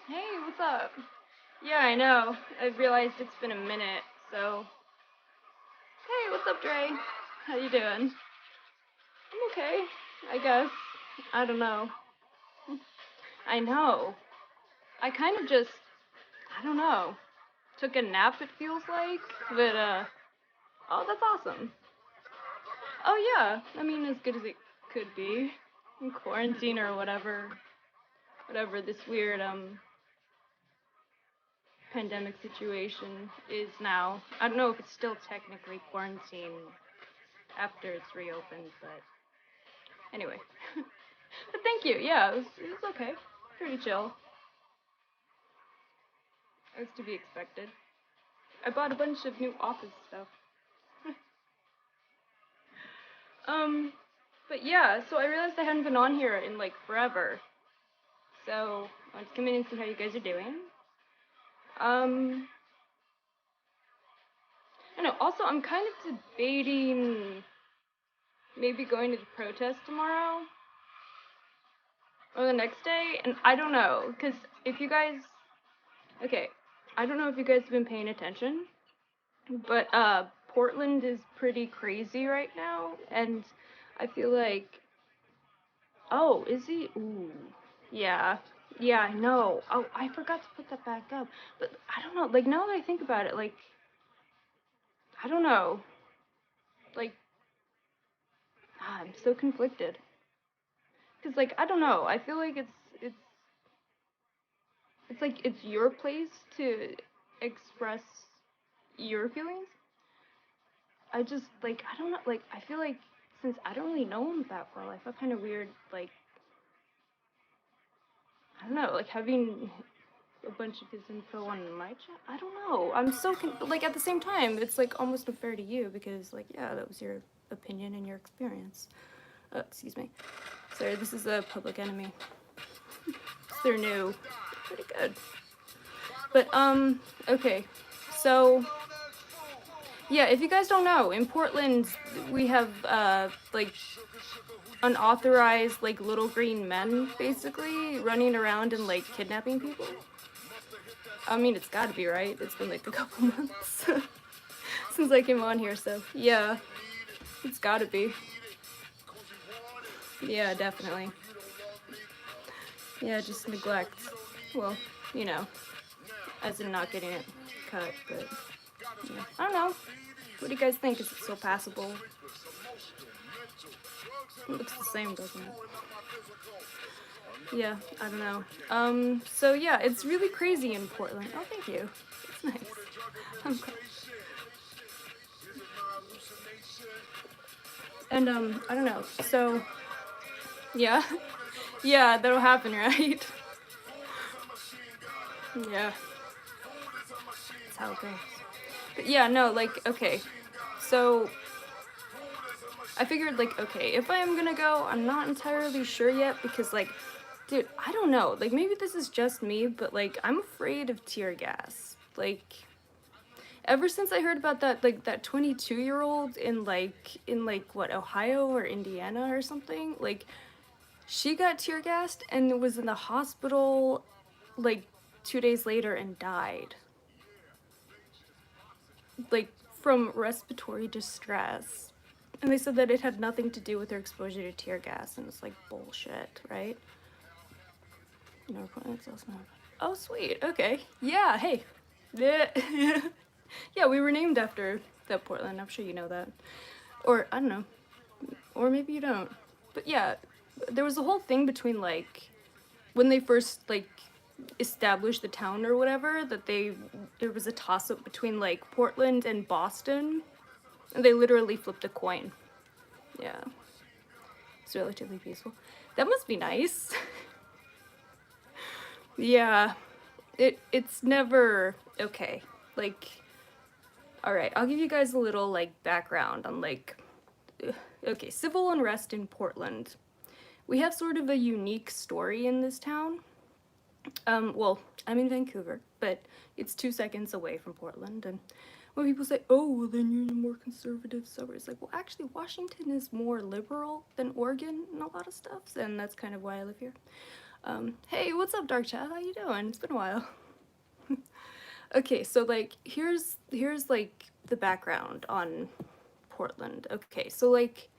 Hey, what's up? Yeah, I know. I realized it's been a minute, so. Hey, what's up, Dre? How you doing? I'm okay, I guess. I don't know. I know. I kind of just, I don't know. Took a nap, it feels like, but, oh, that's awesome. Oh, yeah, I mean, as good as it could be. In quarantine or whatever this weird, pandemic situation is now. I don't know if it's still technically quarantine after it's reopened, but anyway. But thank you. Yeah, it was okay. Pretty chill. As to be expected. I bought a bunch of new office stuff. um, but yeah, so I realized I hadn't been on here in like forever. So I wanted to come in and see how you guys are doing. Um, I don't know. Also, I'm kind of debating maybe going to the protest tomorrow or the next day, and I don't know, because if you guys, okay, I don't know if you guys have been paying attention, but Portland is pretty crazy right now, and I feel like, oh, is he? Ooh, yeah, yeah, I know. Oh, I forgot to put that back up, but I don't know. Like now that I think about it, like I don't know. Like I'm so conflicted because like I don't know. I feel like it's it's like it's your place to express your feelings. I just like I don't know. Like I feel like since I don't really know him that well, I felt kind of weird. Like I don't know, like having a bunch of his info on my chat. I don't know. I'm so like at the same time, it's like almost unfair to you because like yeah, that was your opinion and your experience. Excuse me. Sorry, this is a Public Enemy. They're new, pretty good. But okay. So yeah, if you guys don't know, in Portland we have like unauthorized like little green men basically running around and like kidnapping people. I mean, it's gotta be right. It's been like a couple months since I came on here, so yeah, it's gotta be. Yeah, definitely. Yeah, just neglect. Well, you know, as in not getting it cut, but yeah. I don't know. What do you guys think? Is it still passable? It looks the same, doesn't it? Yeah, I don't know. So yeah, it's really crazy in Portland. Oh, thank you. It's nice. I'm glad. And I don't know. So yeah, yeah, that'll happen, right? Yeah, that's how it goes. But yeah, no, like okay. So I figured like okay, if I am gonna go, I'm not entirely sure yet because like, dude, I don't know. Like maybe this is just me, but like I'm afraid of tear gas. Like ever since I heard about that like that 22-year-old in what, Ohio or Indiana or something, like she got tear gassed and was in the hospital like 2 days later and died. Like from respiratory distress. And they said that it had nothing to do with her exposure to tear gas, and it's like bullshit, right? No, it's also not. Oh, sweet. Okay. Yeah. Hey. Yeah. Yeah, we were named after that Portland. I'm sure you know that. Or I don't know. Or maybe you don't. But yeah, there was a whole thing between like when they first like established the town or whatever that there was a toss up between like Portland and Boston, and they literally flipped a coin. Yeah, it's relatively peaceful. That must be nice. Yeah, it's never okay. Like, all right, I'll give you guys a little like background on like, okay, civil unrest in Portland. We have sort of a unique story in this town. Well, I'm in Vancouver, but it's 2 seconds away from Portland. And when people say, oh, well, then you're in a more conservative suburb, it's like, well, actually, Washington is more liberal than Oregon in a lot of stuff, and that's kind of why I live here. Hey, what's up, Dark Chat? How you doing? It's been a while. Okay, so like here's like the background on Portland. Okay, so like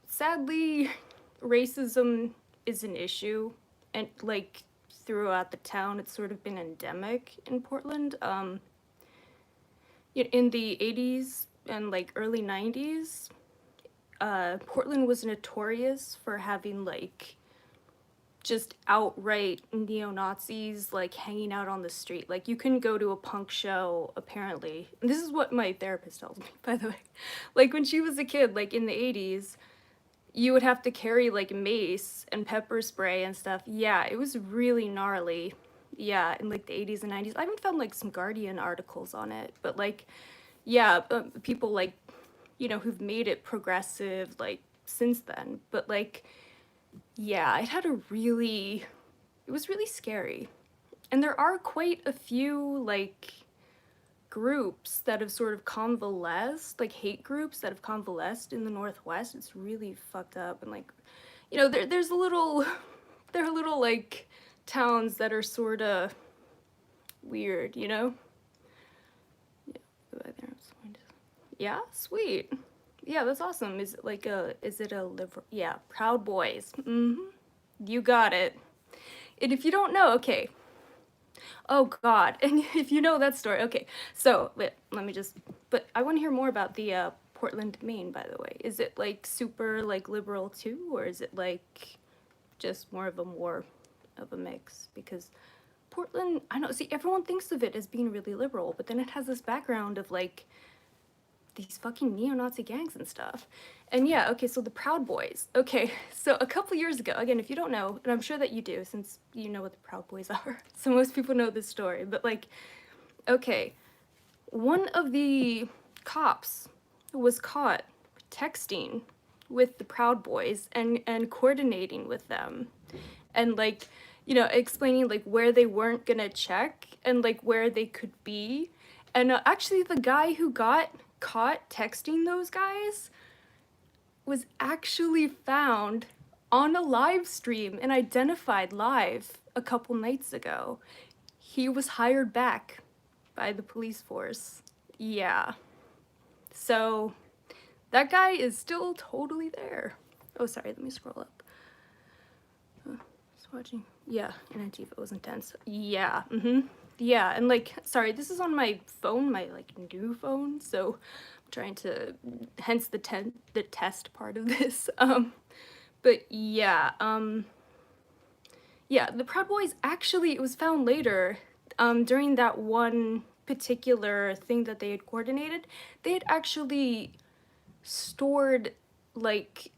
sadly racism is an issue, and like throughout the town it's sort of been endemic in Portland. In the 80s and like early 90s, Portland was notorious for having like just outright neo-Nazis like hanging out on the street. Like you can go to a punk show apparently. And this is what my therapist tells me, by the way. Like when she was a kid, like in the 80s, you would have to carry like mace and pepper spray and stuff. Yeah, it was really gnarly. Yeah, in like the 80s and 90s. I even found like some Guardian articles on it, but like yeah, people like who've made it progressive like since then. But like yeah, it was really scary. And there are quite a few, like, groups that have sort of convalesced, like hate groups that have convalesced in the Northwest. It's really fucked up. And, like, there's a little, there are little, like, towns that are sort of weird, you know? Yeah, go by there. Yeah, sweet. Yeah, that's awesome. Is it a liberal? Yeah, Proud Boys. You got it. And if you don't know, okay. Oh God. And if you know that story, okay. So let me just. But I want to hear more about the Portland, Maine. By the way, is it like super like liberal too, or is it like just more of a mix? Because Portland, I don't see. Everyone thinks of it as being really liberal, but then it has this background of like these fucking neo-Nazi gangs and stuff. And yeah, okay, so the Proud Boys. Okay, so a couple years ago, again, if you don't know, and I'm sure that you do since you know what the Proud Boys are, so most people know this story, but like, okay, one of the cops was caught texting with the Proud Boys and coordinating with them and like, explaining like where they weren't gonna check and like where they could be. And actually the guy who got caught texting those guys was actually found on a live stream and identified live a couple nights ago. He was hired back by the police force. Yeah. So that guy is still totally there. Oh, sorry, let me scroll up. Just watching. Yeah, and Antifa was intense. Yeah, yeah, and like, sorry, this is on my phone, my like new phone, so I'm trying to, hence the test part of this. But yeah, yeah, the Proud Boys actually, it was found later, during that one particular thing that they had coordinated, they had actually stored like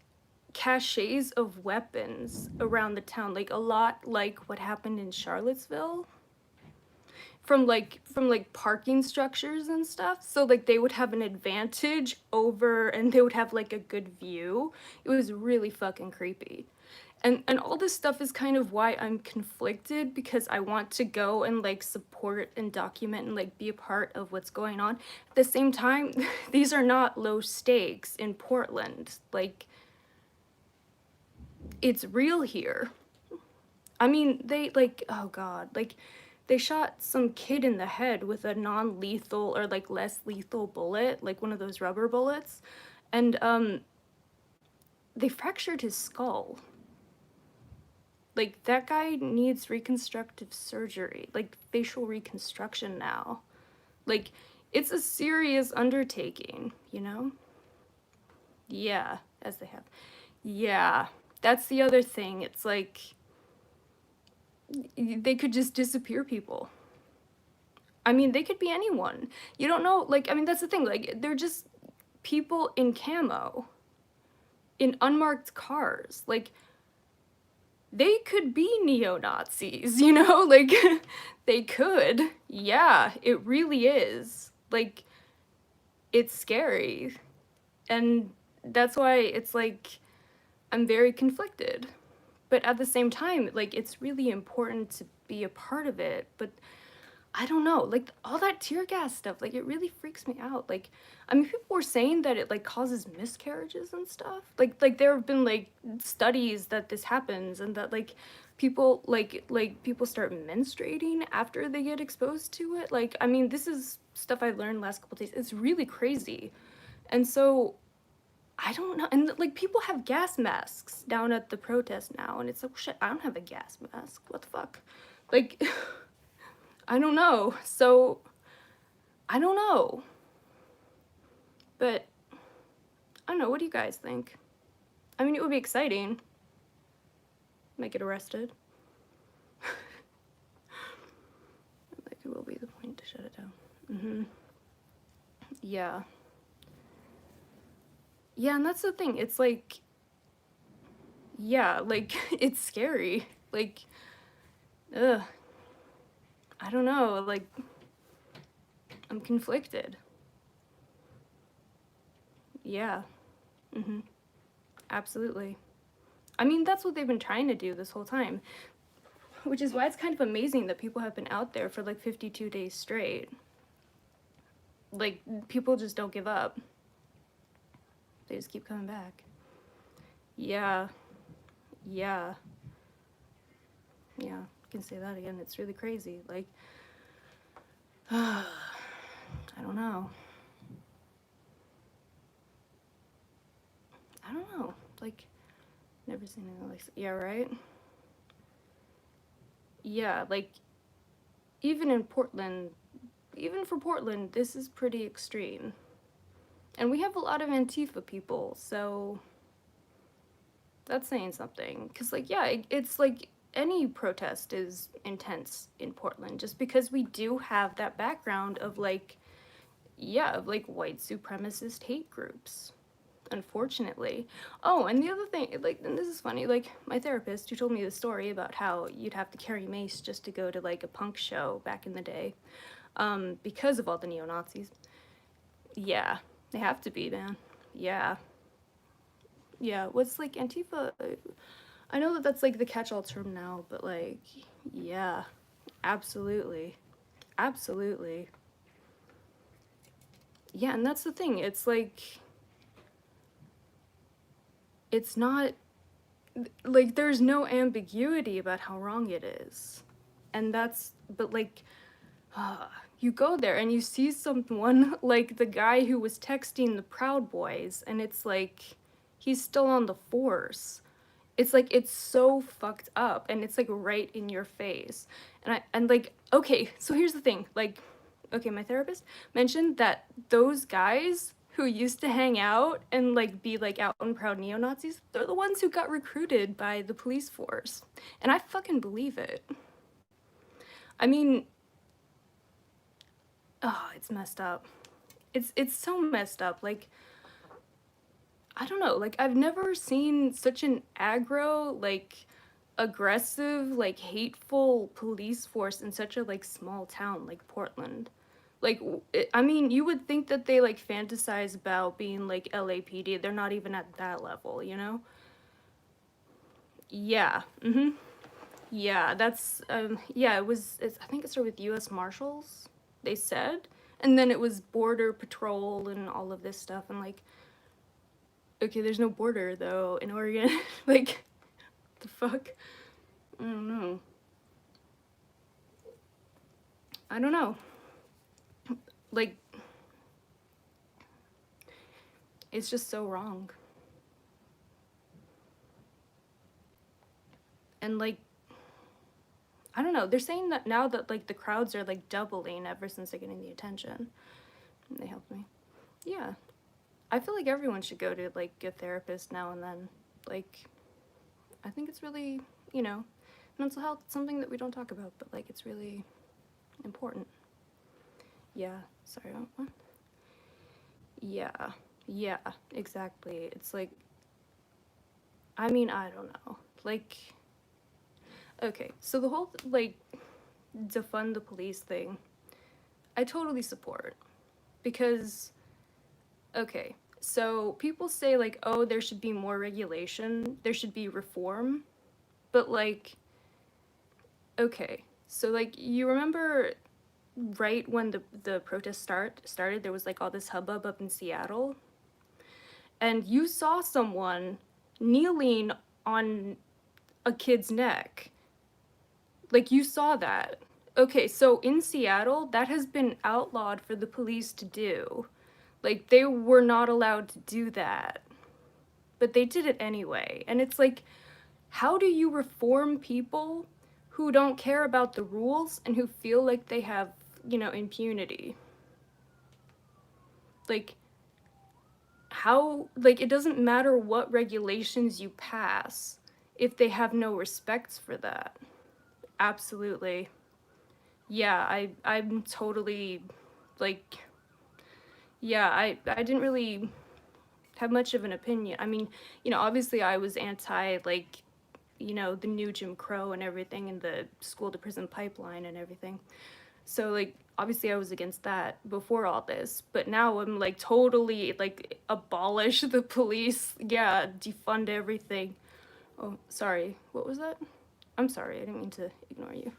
caches of weapons around the town, like a lot like what happened in Charlottesville, from parking structures and stuff. So like they would have an advantage over, and they would have like a good view. It was really fucking creepy. And all this stuff is kind of why I'm conflicted, because I want to go and like support and document and like be a part of what's going on. At the same time, these are not low stakes in Portland. Like, it's real here. I mean, they like, oh God, like they shot some kid in the head with a non-lethal or like less lethal bullet, like one of those rubber bullets, and they fractured his skull. Like, that guy needs reconstructive surgery, like facial reconstruction now. Like, it's a serious undertaking, you know? Yeah, as they have. Yeah, that's the other thing. It's like, they could just disappear people. I mean, they could be anyone. You don't know, like, I mean, that's the thing. Like, they're just people in camo, in unmarked cars. Like, they could be neo-Nazis, you know? Like, they could. Yeah, it really is. Like, it's scary. And that's why it's like, I'm very conflicted. But at the same time, like, it's really important to be a part of it. But I don't know, like, all that tear gas stuff, like, it really freaks me out. Like, I mean, people were saying that it, like, causes miscarriages and stuff. Like there have been, like, studies that this happens, and that, like, people people start menstruating after they get exposed to it. Like, I mean, this is stuff I learned last couple days. It's really crazy. And so I don't know. And like, people have gas masks down at the protest now, and it's like, shit, I don't have a gas mask. What the fuck? Like, I don't know. So I don't know. But I don't know. What do you guys think? I mean, it would be exciting. Might get arrested. Like, it will be the point to shut it down. Yeah. Yeah, and that's the thing. It's like, yeah, like, it's scary. Like, ugh. I don't know. Like, I'm conflicted. Yeah. Absolutely. I mean, that's what they've been trying to do this whole time. Which is why it's kind of amazing that people have been out there for like 52 days straight. Like, people just don't give up. They just keep coming back. Yeah. Yeah. Yeah, I can say that again. It's really crazy. Like, I don't know. I don't know. Like, never seen anything like, yeah, right? Yeah, like, even in Portland, even for Portland, this is pretty extreme. And we have a lot of Antifa people, so that's saying something. Because, like, yeah, it's like any protest is intense in Portland, just because we do have that background of, like, yeah, of, like, white supremacist hate groups, unfortunately. Oh, and the other thing, like, and this is funny, like, my therapist who told me the story about how you'd have to carry mace just to go to, like, a punk show back in the day, because of all the neo-Nazis. Yeah, they have to be, man. Yeah. Yeah, what's, like, Antifa, I know that that's, like, the catch-all term now, but, like, yeah, absolutely. Absolutely. Yeah, and that's the thing, it's, like, it's not, like, there's no ambiguity about how wrong it is. And that's, but, like, you go there and you see someone, like the guy who was texting the Proud Boys, and it's like, he's still on the force. It's like, it's so fucked up, and it's like right in your face. And like, okay, so here's the thing, like, okay, my therapist mentioned that those guys who used to hang out and like be like out and proud neo-Nazis, they're the ones who got recruited by the police force. And I fucking believe it. I mean, oh, it's messed up. It's so messed up. Like, I don't know, like, I've never seen such an aggro, like, aggressive, like, hateful police force in such a, like, small town like Portland. Like, I mean, you would think that they, like, fantasize about being, like, LAPD. They're not even at that level, you know? Yeah. Yeah, that's, yeah, I think it started with U.S. Marshals, they said. And then it was Border Patrol and all of this stuff, and, like, okay, there's no border, though, in Oregon. Like, the fuck? I don't know. I don't know. Like, it's just so wrong. And, like, I don't know. They're saying that now that, like, the crowds are, like, doubling ever since they're getting the attention. And they helped me. Yeah. I feel like everyone should go to, like, a therapist now and then. Like, I think it's really, you know, mental health is something that we don't talk about, but, like, it's really important. Yeah. Sorry. What? Yeah. Yeah, exactly. It's like, I mean, I don't know. Like, okay, so the whole, like, defund the police thing, I totally support. Because, okay, so people say, like, oh, there should be more regulation, there should be reform, but, like, okay, so, like, you remember right when the protest started, there was, like, all this hubbub up in Seattle, and you saw someone kneeling on a kid's neck, Like, you saw that. Okay, so in Seattle, that has been outlawed for the police to do. Like, they were not allowed to do that. But they did it anyway. And it's like, how do you reform people who don't care about the rules and who feel like they have, impunity? Like, how, like, it doesn't matter what regulations you pass if they have no respect for that. Absolutely. Yeah, I'm totally, like, yeah, I didn't really have much of an opinion. I mean, obviously I was anti, like, the new Jim Crow and everything, and the school to prison pipeline and everything. So, like, obviously I was against that before all this, but now I'm like totally like abolish the police. Yeah, defund everything. Oh, sorry. What was that? I'm sorry. I didn't mean to ignore you.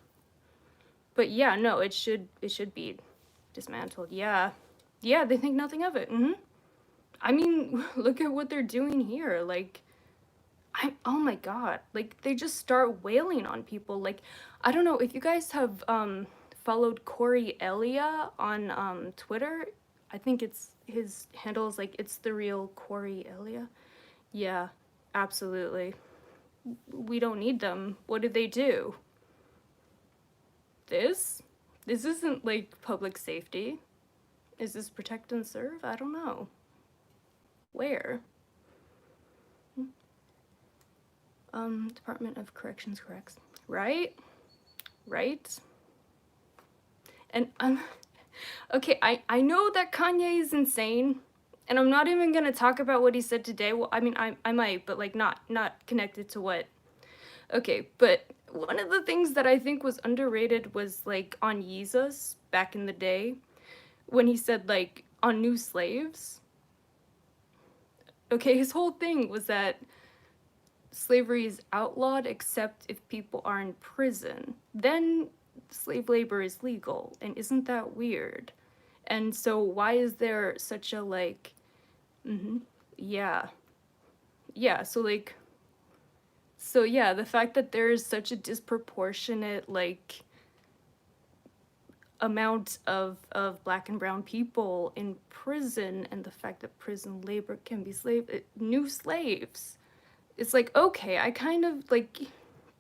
But yeah, no, it should be dismantled. Yeah. Yeah, they think nothing of it. I mean, look at what they're doing here. Like, oh my god, like they just start wailing on people. Like, I don't know if you guys have followed Corey Elia on Twitter. I think it's his handle is like it's the real Corey Elia. Yeah, absolutely. We don't need them. What did they do? This isn't like public safety. Is this protect and serve? I don't know. Where? Department of Corrections corrects. Right? Right? And okay, I know that Kanye is insane, and I'm not even gonna talk about what he said today. Well, I mean, I might, but like not connected to what. Okay, but one of the things that I think was underrated was like on Yeezus back in the day, when he said like on new slaves. Okay, his whole thing was that slavery is outlawed except if people are in prison. Then slave labor is legal, and isn't that weird? And so why is there such a like yeah. Yeah, so like so yeah, the fact that there is such a disproportionate like amount of black and brown people in prison, and the fact that prison labor can be new slaves. It's like, okay, I kind of like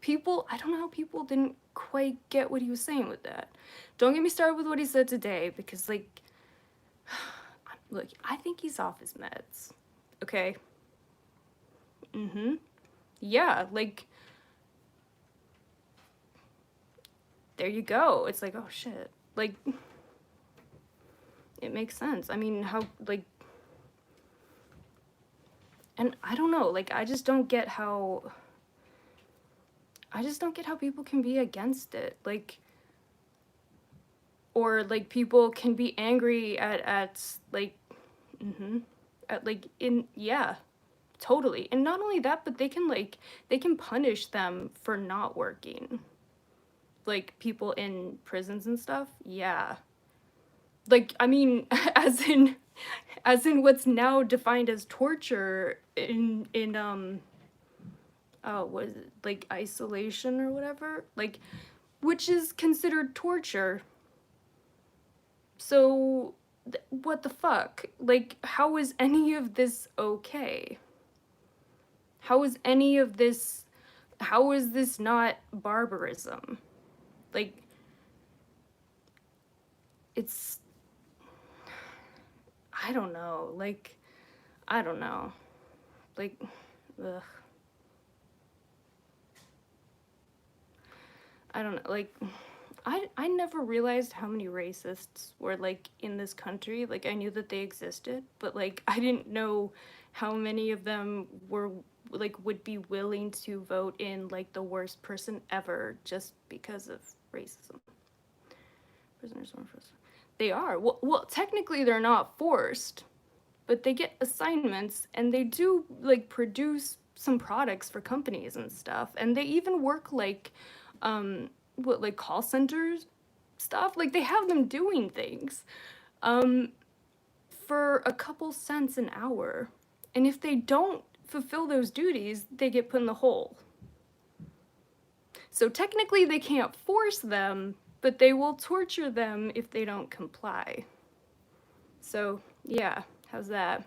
people, I don't know how people didn't quite get what he was saying with that. Don't get me started with what he said today, because like look, I think he's off his meds. Okay? Yeah, like there you go. It's like, oh shit. Like it makes sense. I mean, how like and I don't know, like I just don't get how people can be against it. Like or like people can be angry at like at like in yeah, totally. And not only that, but they can punish them for not working. Like people in prisons and stuff. Yeah. Like I mean as in what's now defined as torture in oh, what is it, like isolation or whatever, like which is considered torture. So what the fuck? Like how is any of this okay? How is any of this how is this not barbarism? Like it's I don't know. Like I don't know. Like ugh. I don't know. Like I never realized how many racists were like in this country. Like I knew that they existed, but like I didn't know how many of them were like would be willing to vote in like the worst person ever just because of racism. Prisoners are forced. They are. Well, technically they're not forced, but they get assignments and they do like produce some products for companies and stuff, and they even work like what like call centers stuff. Like they have them doing things for a couple cents an hour, and if they don't fulfill those duties, they get put in the hole. So technically they can't force them, but they will torture them if they don't comply. So, yeah, how's that?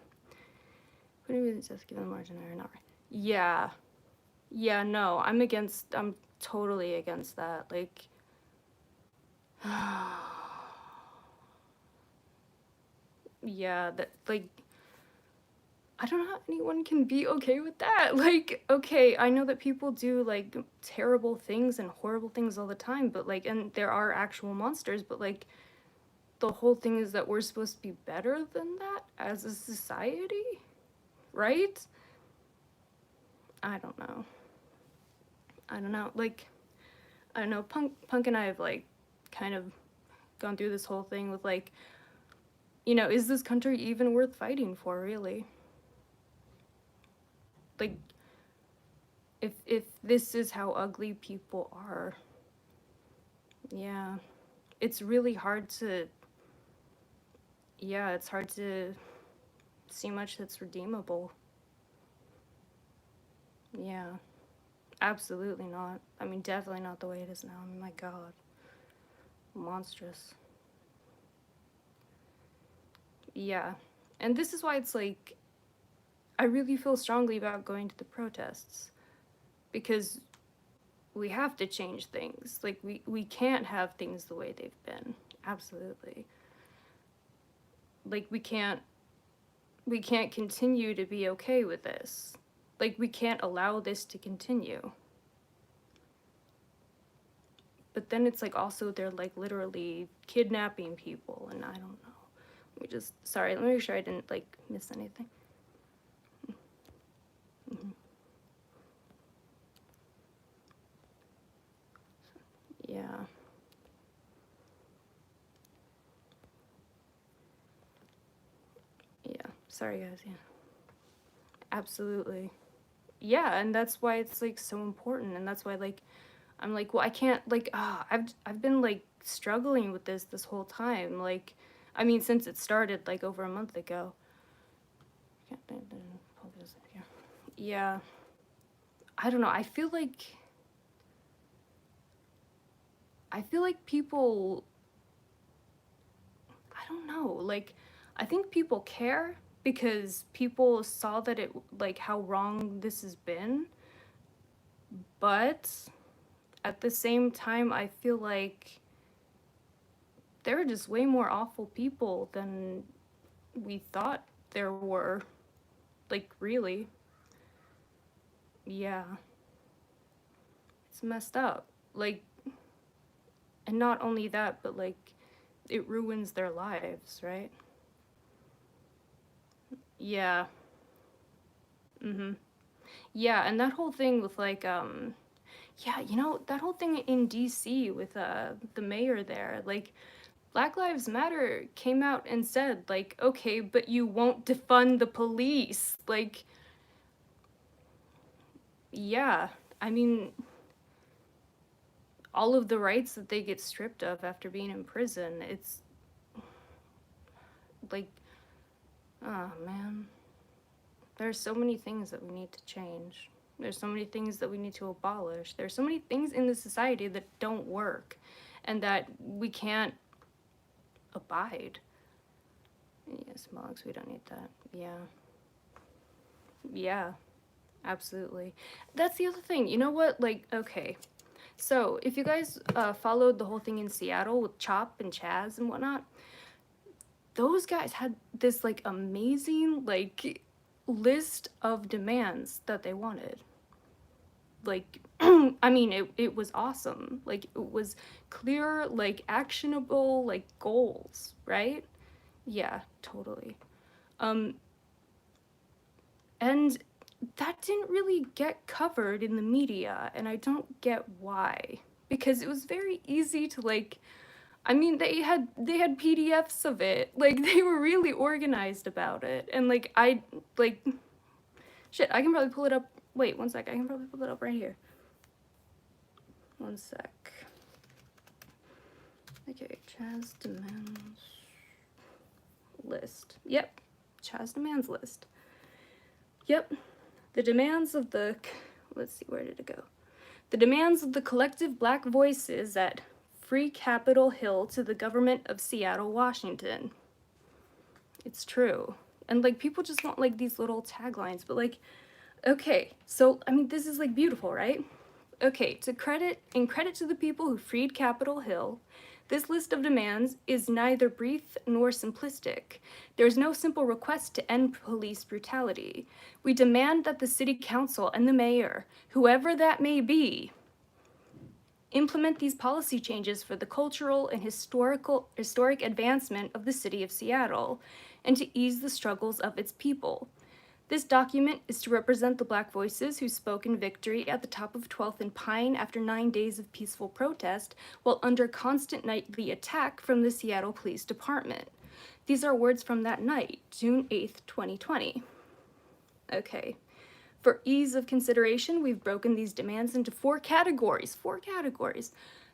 Putting me just give them margin or not? Yeah. Yeah, no, I'm totally against that. Like, yeah, that, like, I don't know how anyone can be okay with that. Like, okay, I know that people do, like, terrible things and horrible things all the time, but, like, and there are actual monsters, but, like, the whole thing is that we're supposed to be better than that as a society, right? I don't know. Like, I don't know, Punk and I have, like, kind of gone through this whole thing with, like, you know, is this country even worth fighting for, really? Like, if this is how ugly people are, yeah, it's really hard to, yeah, it's hard to see much that's redeemable. Yeah, absolutely not. I mean, definitely not the way it is now. I mean, my God, monstrous. Yeah, and this is why it's like, I really feel strongly about going to the protests, because we have to change things. Like, we can't have things the way they've been. Absolutely. Like, we can't continue to be okay with this. Like, we can't allow this to continue. But then it's like, also they're like literally kidnapping people, and I don't know. Sorry, let me make sure I didn't like miss anything. Mm-hmm. Yeah. Yeah. Sorry, guys. Yeah. Absolutely. Yeah, and that's why it's like so important, and that's why like I'm like, well, I can't like I've been like struggling with this whole time. Like, I mean, since it started like over a month ago. Yeah. I don't know. I feel like people, I don't know, like, I think people care because people saw that it, like, how wrong this has been, but at the same time, I feel like there are just way more awful people than we thought there were, like, really. Yeah. It's messed up. Like, and not only that, but, like, it ruins their lives, right? Yeah. Mm-hmm. Yeah, and that whole thing with like yeah, you know, that whole thing in DC with the mayor there, like Black Lives Matter came out and said like, okay, but you won't defund the police. Like, yeah. I mean, all of the rights that they get stripped of after being in prison, it's like, oh man. There's so many things that we need to change. There's so many things that we need to abolish. There's so many things in the society that don't work and that we can't abide. Yes, Mogs, we don't need that. Yeah. Yeah, absolutely. That's the other thing. You know what? Like, okay. So, if you guys followed the whole thing in Seattle with Chop and Chaz and whatnot, those guys had this, like, amazing, like, list of demands that they wanted. Like, I mean, it was awesome. Like, it was clear, like, actionable, like, goals, right? Yeah, totally. And that didn't really get covered in the media, and I don't get why. Because it was very easy to, like, I mean, they had PDFs of it. Like, they were really organized about it. And, like, shit, I can probably pull it up. Wait, one sec. I can probably pull it up right here. One sec. Okay, Chaz demands list. Yep, Chaz demands list. Yep, the demands of the, let's see, where did it go? The demands of the collective Black voices at Free Capitol Hill to the government of Seattle, Washington. It's true. And, like, people just want, like, these little taglines, but, like, okay, so, I mean, this is, like, beautiful, right? Okay, in credit to the people who freed Capitol Hill, this list of demands is neither brief nor simplistic. There is no simple request to end police brutality. We demand that the city council and the mayor, whoever that may be, implement these policy changes for the cultural and historic advancement of the city of Seattle, and to ease the struggles of its people. This document is to represent the Black voices who spoke in victory at the top of 12th and Pine after 9 days of peaceful protest, while under constant nightly attack from the Seattle Police Department. These are words from that night, June 8th, 2020. Okay. For ease of consideration, we've broken these demands into four categories.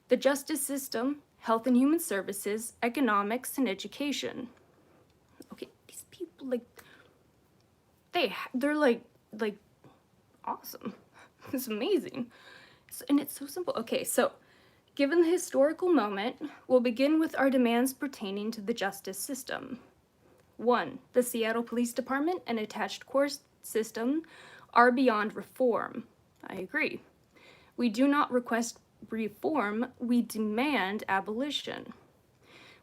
The justice system, health and human services, economics, and education. Okay, these people, like, they're like awesome. It's amazing. And it's so simple. Okay, so given the historical moment, we'll begin with our demands pertaining to the justice system. 1. The Seattle Police Department and attached court system are beyond reform. I agree. We do not request reform, we demand abolition.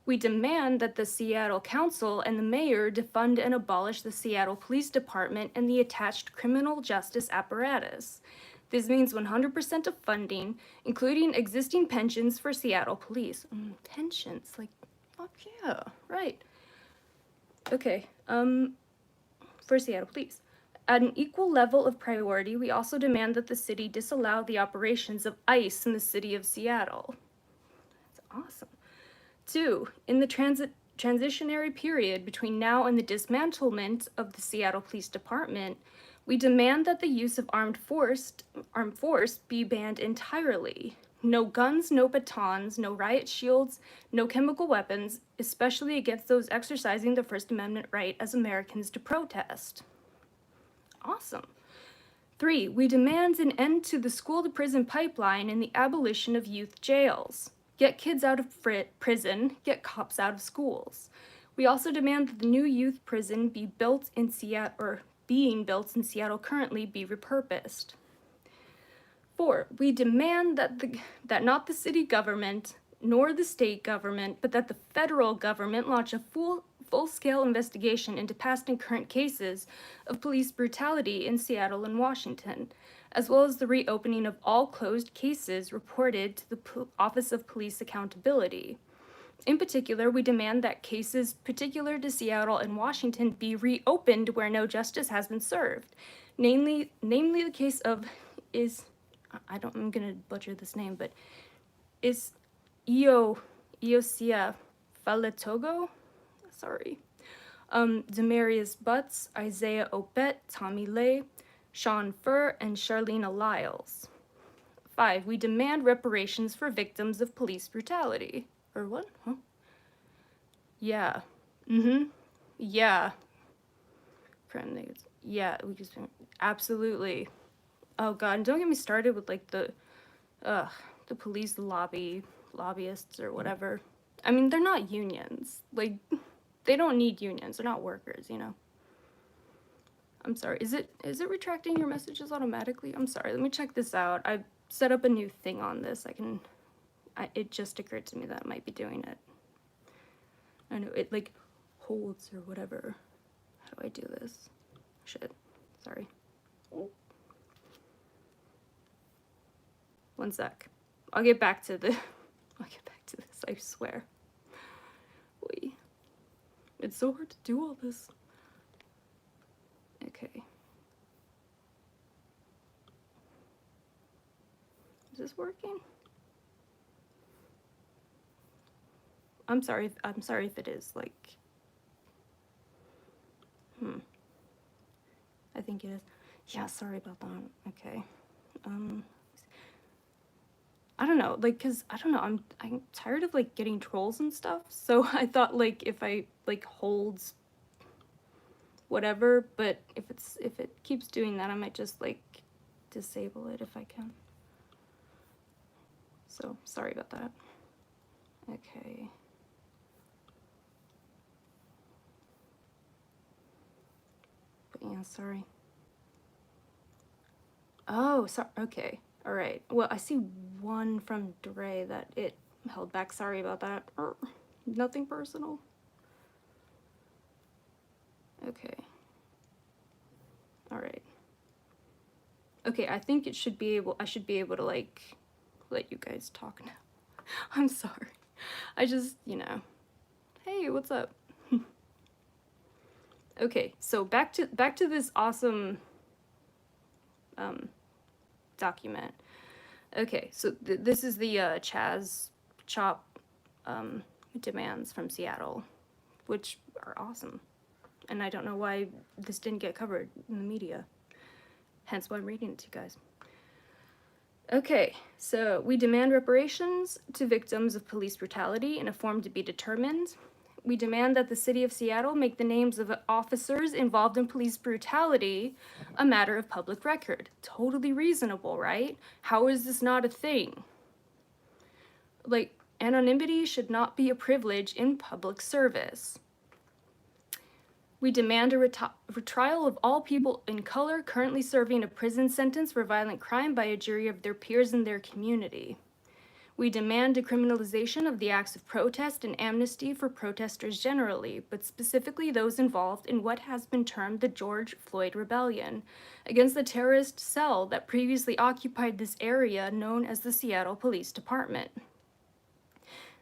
We demand that the Seattle Council and the mayor defund and abolish the Seattle Police Department and the attached criminal justice apparatus. This means 100% of funding, including existing pensions for Seattle police. Pensions, like, fuck yeah, right. Okay, for Seattle police. At an equal level of priority, we also demand that the city disallow the operations of ICE in the city of Seattle. That's awesome. 2. In the transitionary period between now and the dismantlement of the Seattle Police Department, we demand that the use of armed force be banned entirely. No guns, no batons, no riot shields, no chemical weapons, especially against those exercising the First Amendment right as Americans to protest. Awesome. 3. We demand an end to the school-to-prison pipeline and the abolition of youth jails. Get kids out of prison, get cops out of schools. We also demand that the new youth prison being built in Seattle currently be repurposed. 4. We demand that not the city government nor the state government, but that the federal government launch a full-scale investigation into past and current cases of police brutality in Seattle and Washington, as well as the reopening of all closed cases reported to the Office of Police Accountability. In particular, we demand that cases particular to Seattle and Washington be reopened where no justice has been served. Namely the case of I'm gonna butcher this name, but is Eosia Faletogo? Sorry. Demarius Butts, Isaiah Opet, Tommy Lay, Sean Furr, and Charlena Lyles. 5. We demand reparations for victims of police brutality. Or what? Huh? Yeah. Yeah. Yeah, absolutely. Oh god, and don't get me started with, like, the police lobbyists or whatever. I mean, they're not unions. Like, they don't need unions. They're not workers, you know? I'm sorry. Is it retracting your messages automatically? I'm sorry. Let me check this out. I set up a new thing on this. It just occurred to me that I might be doing it. I know it, like, holds or whatever. How do I do this? Shit. Sorry. One sec. I'll get back to this, I swear. Wait. It's so hard to do all this. Okay. Is this working? I'm sorry if it is, like... I think it is. Yeah, sorry about that. Okay. I don't know, like, cause I don't know, I'm tired of, like, getting trolls and stuff, so I thought, like, if I, like, holds whatever, but if it keeps doing that, I might just, like, disable it if I can. So, sorry about that. Okay. But yeah, sorry. Oh, sorry. Okay. All right. Well, I see one from Dre that it held back. Sorry about that. Nothing personal. Okay. All right. Okay, I think I should be able to, like, let you guys talk now. I'm sorry. I just, hey, what's up? Okay, so back to this awesome document. Okay, so this is the Chaz Chop demands from Seattle, which are awesome. And I don't know why this didn't get covered in the media. Hence why I'm reading it to you guys. Okay, so we demand reparations to victims of police brutality in a form to be determined. We demand that the city of Seattle make the names of officers involved in police brutality a matter of public record. Totally reasonable, right? How is this not a thing? Like, anonymity should not be a privilege in public service. We demand a retrial of all people in color currently serving a prison sentence for violent crime by a jury of their peers in their community. We demand decriminalization of the acts of protest and amnesty for protesters generally, but specifically those involved in what has been termed the George Floyd Rebellion, against the terrorist cell that previously occupied this area known as the Seattle Police Department.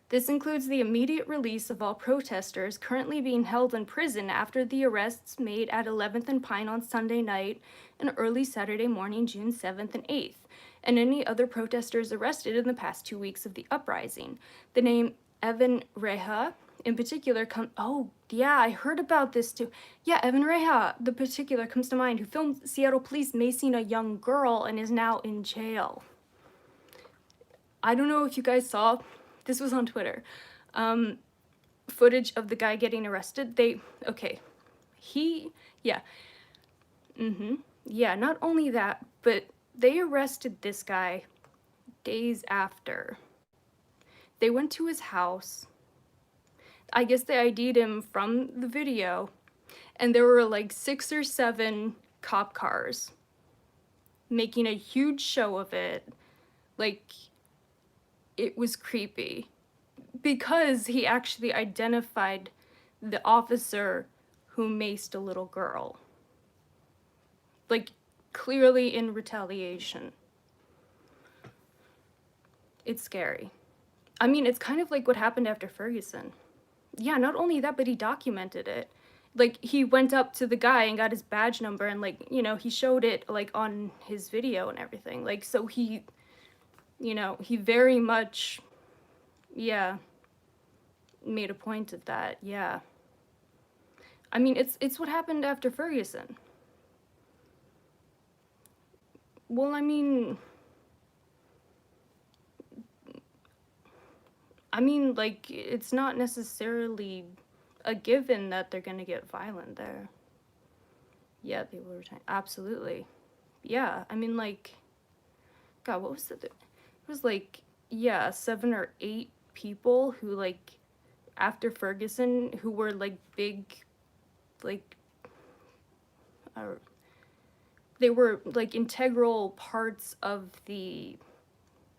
This includes the immediate release of all protesters currently being held in prison after the arrests made at 11th and Pine on Sunday night and early Saturday morning, June 7th and 8th, and any other protesters arrested in the past 2 weeks of the uprising. The name Evan Reha in particular oh yeah, I heard about this too. Yeah, Evan Reha, the particular comes to mind, who filmed Seattle police macing a young girl and is now in jail. I don't know if you guys saw, this was on Twitter, footage of the guy getting arrested. Yeah, not only that, but they arrested this guy days after. They went to his house. I guess they ID'd him from the video, and there were like 6 or 7 cop cars making a huge show of it. Like, it was creepy because he actually identified the officer who maced a little girl. Like, clearly in retaliation. It's scary. I mean, it's kind of like what happened after Ferguson. Yeah, not only that, but he documented it. Like, he went up to the guy and got his badge number and, like, he showed it, like, on his video and everything. Like, so he very much, yeah, made a point of that, yeah. I mean, it's what happened after Ferguson. Well, I mean, like, it's not necessarily a given that they're gonna get violent there. Yeah, they were absolutely. Yeah, I mean, like, God, what was it? It was like, yeah, 7 or 8 people who, like, after Ferguson, who were, like, big, like, they were, like, integral parts of the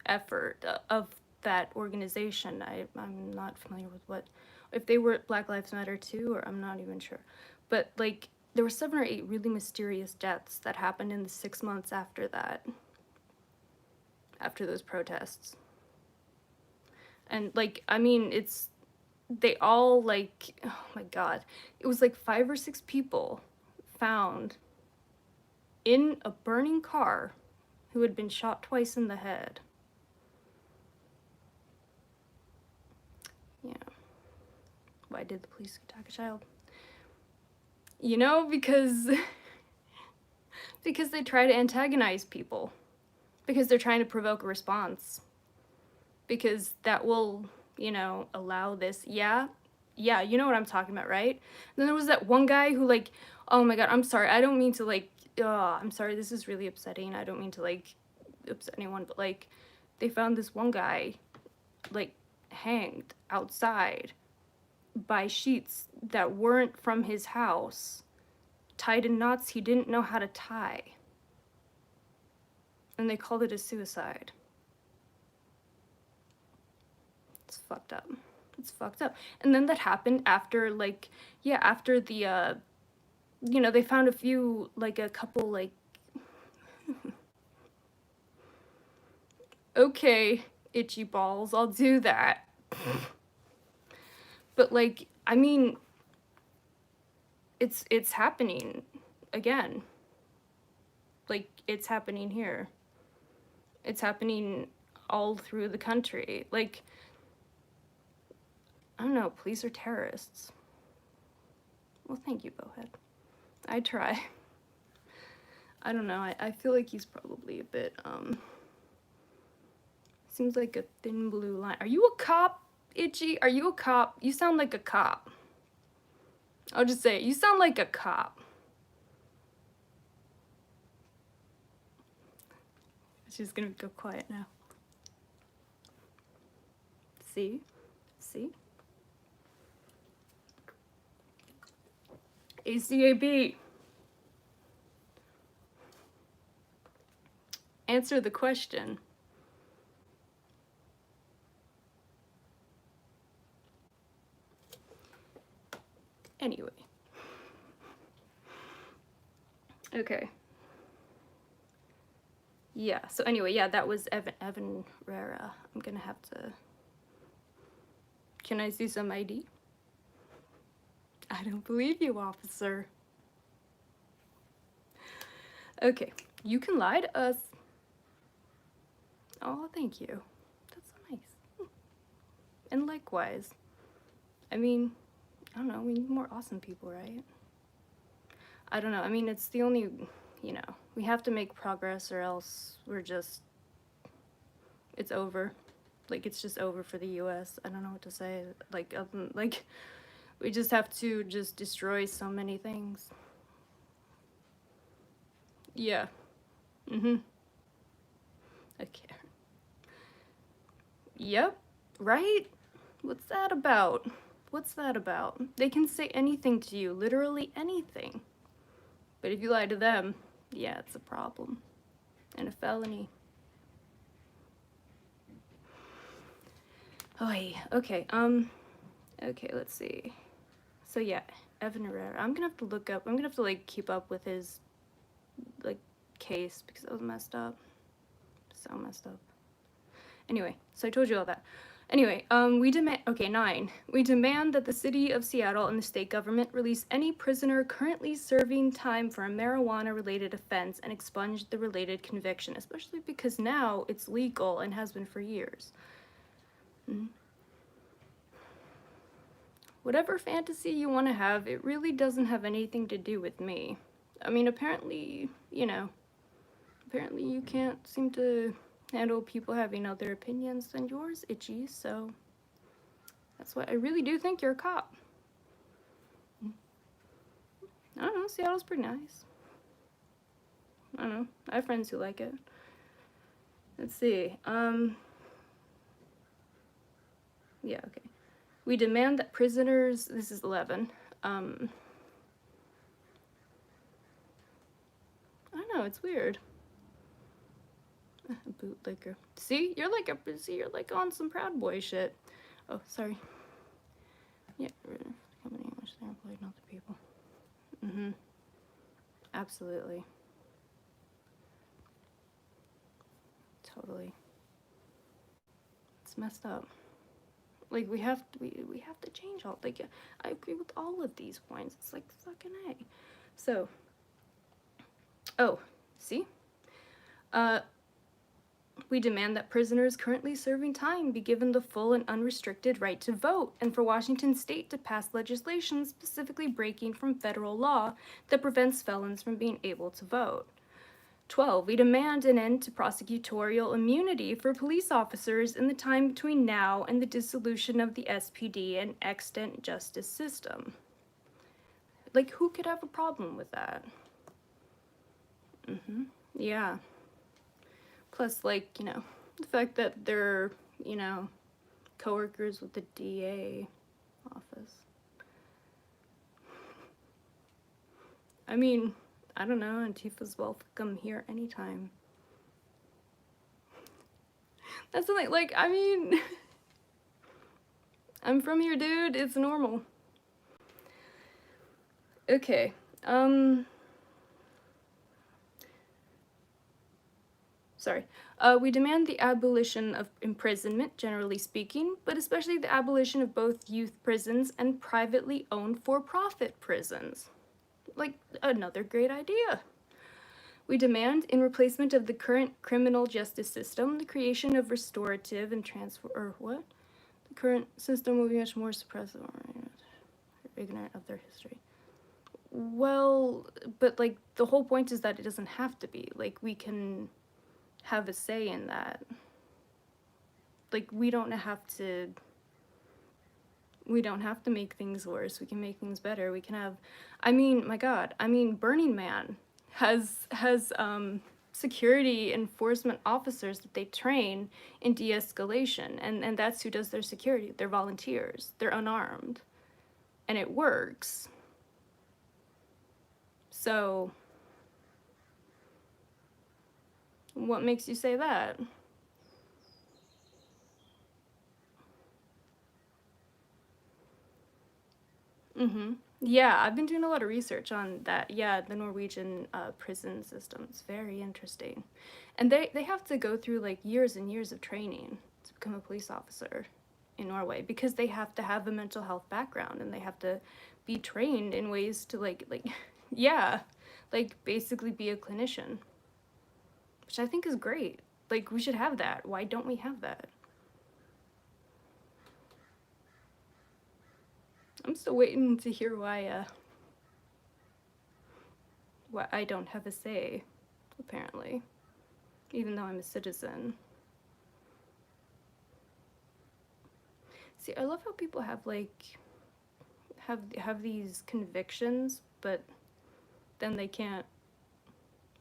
effort of that organization. I'm not familiar with if they were Black Lives Matter too, or I'm not even sure. But, like, there were 7 or 8 really mysterious deaths that happened in the 6 months after that. After those protests. And, like, I mean, they all, like, oh my God. It was like 5 or 6 people found in a burning car who had been shot twice in the head. Yeah. Why did the police attack a child? Because they try to antagonize people. Because they're trying to provoke a response. Because that will, allow this. Yeah, you know what I'm talking about, right? And then there was that one guy who, like, oh my God, I'm sorry, I don't mean to, like, I'm sorry, this is really upsetting, I don't mean to, like, upset anyone, but, like, they found this one guy, like, hanged outside by sheets that weren't from his house, tied in knots he didn't know how to tie. And they called it a suicide. It's fucked up. It's fucked up. And then that happened after, like, yeah, after the, you know, they found a couple, like, okay, itchy balls, I'll do that. But, like, I mean, it's happening again. Like, it's happening here. It's happening all through the country. Like, I don't know, police are terrorists. Well, thank you, Bowhead. I try. I don't know, I feel like he's probably a bit, seems like a thin blue line. Are you a cop, Itchy? Are you a cop? You sound like a cop. I'll just say it, you sound like a cop. She's gonna go quiet now. See? See? ACAB. Answer the question. Anyway. Okay. Yeah, so anyway, yeah, that was Evan Rara. I'm gonna have to... Can I see some ID? I don't believe you, officer. Okay, you can lie to us. Oh, thank you. That's so nice. And likewise. I mean, I don't know, we need more awesome people, right? I don't know, I mean, it's the only, you know, we have to make progress or else we're just, it's over. Like, it's just over for the US. I don't know what to say. Like, we just have to just destroy so many things. Yeah. Mm-hmm. Okay. Yep. Right? What's that about? What's that about? They can say anything to you, literally anything. But if you lie to them, yeah, it's a problem. And a felony. Oh, yeah. Okay, okay, let's see. So yeah, Evan Herrera. I'm gonna have to look up, I'm gonna have to, like, keep up with his, like, case, because it was messed up. So messed up. Anyway, so I told you all that. Anyway, we demand, okay, 9. We demand that the city of Seattle and the state government release any prisoner currently serving time for a marijuana-related offense and expunge the related conviction, especially because now it's legal and has been for years. Whatever fantasy you want to have, it really doesn't have anything to do with me. I mean, apparently, you know, apparently you can't seem to handle people having other opinions than yours, Itchy, so that's why I really do think you're a cop. I don't know, Seattle's pretty nice. I don't know, I have friends who like it. Let's see, yeah, okay. We demand that prisoners, this is 11, I don't know, it's weird. Bootlicker. See, you're like on some Proud Boy shit. Oh, sorry. Yeah, company in which they're employed, not the people. Mm-hmm. Absolutely. Totally. It's messed up. Like, we have to change all, like, I agree with all of these points. It's like fucking A. So, oh, see? We demand that prisoners currently serving time be given the full and unrestricted right to vote, and for Washington state to pass legislation specifically breaking from federal law that prevents felons from being able to vote. 12. We demand an end to prosecutorial immunity for police officers in the time between now and the dissolution of the SPD and extant justice system. Like, who could have a problem with that? Yeah. Plus, like, you know, The fact that they're, you know, co-workers with the DA office. I mean, I don't know, Antifa's welcome here anytime. That's something, like, I mean, I'm from here, dude, it's normal. Okay, sorry. We demand the abolition of imprisonment, generally speaking, but especially the abolition of both youth prisons and privately owned for-profit prisons. Like, another great idea. We demand, in replacement of the current criminal justice system, the creation of restorative and The current system will be much more suppressive or ignorant of their history. Well, but, like, the whole point is that it doesn't have to be. Like, we can have a say in that. Like, we don't have to make things worse. We can make things better. We can have, I mean, my God, I mean, Burning Man has security enforcement officers that they train in de-escalation, and that's who does their security. They're volunteers. They're unarmed. And it works. So, what makes you say that? Yeah, I've been doing a lot of research on that. Yeah, the Norwegian prison system. It's very interesting. And they have to go through like years and years of training to become a police officer in Norway, because they have to have a mental health background, and they have to be trained in ways to like yeah, like basically be a clinician, which I think is great. Like, we should have that. Why don't we have that? I'm still waiting to hear why I don't have a say, apparently, even though I'm a citizen. See, I love how people have like have these convictions, but then they can't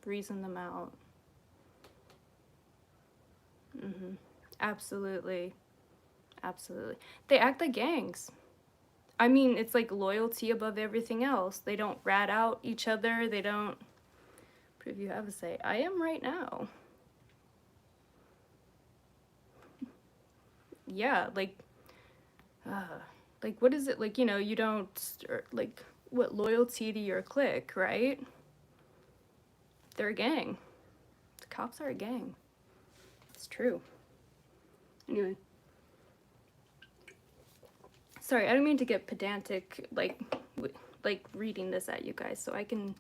reason them out. Absolutely. Absolutely. They act like gangs. I mean, it's like loyalty above everything else. They don't rat out each other. They don't prove you have a say. I am right now. Yeah, like what is it, like, you know, you don't, like, what, loyalty to your clique, right? They're a gang. The cops are a gang. It's true. Anyway. Sorry, I don't mean to get pedantic, like reading this at you guys, so I can,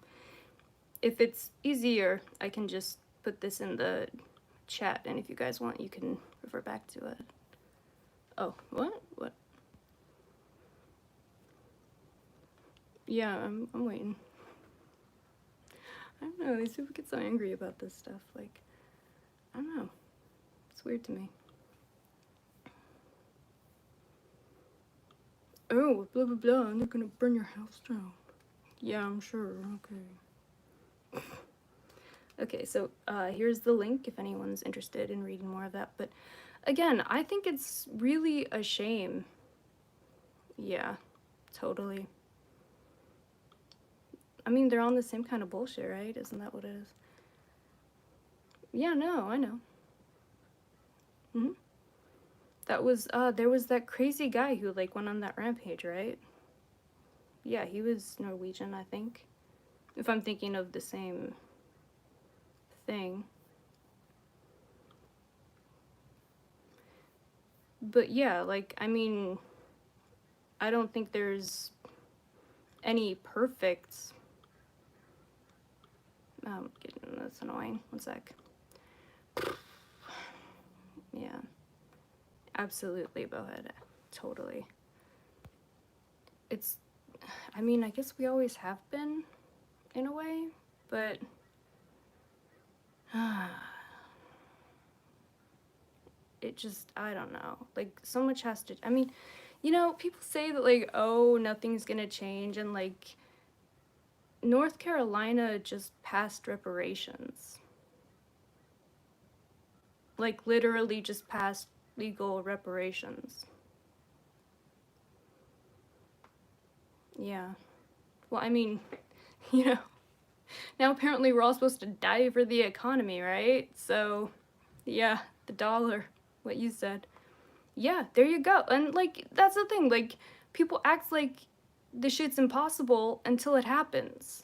if it's easier, I can just put this in the chat, and if you guys want, you can refer back to it. Oh, what? What? Yeah, I'm waiting. I don't know, these people get so angry about this stuff, like, I don't know. It's weird to me. Oh, blah blah blah, and they're gonna burn your house down. Yeah, I'm sure, okay. Okay, so here's the link if anyone's interested in reading more of that, but again, I think it's really a shame. Yeah, totally. I mean, they're on the same kind of bullshit, right? Isn't that what it is? Yeah, no, I know. That was, there was that crazy guy who, like, went on that rampage, right? Yeah, he was Norwegian, I think. If I'm thinking of the same thing. But yeah, like, I mean, I don't think there's any perfect... that's annoying. One sec. Yeah. Absolutely, Bowhead. Totally. It's... I mean, I guess we always have been, in a way, but... it just, I don't know. Like, so much has to... I mean, you know, people say that, like, oh, nothing's gonna change, and, like, North Carolina just passed reparations. like literally just passed legal reparations. Yeah. Well, I mean, you know, now apparently we're all supposed to die for the economy, right? So, yeah, the dollar, what you said. Yeah, there you go. And like that's the thing, like people act like the shit's impossible until it happens.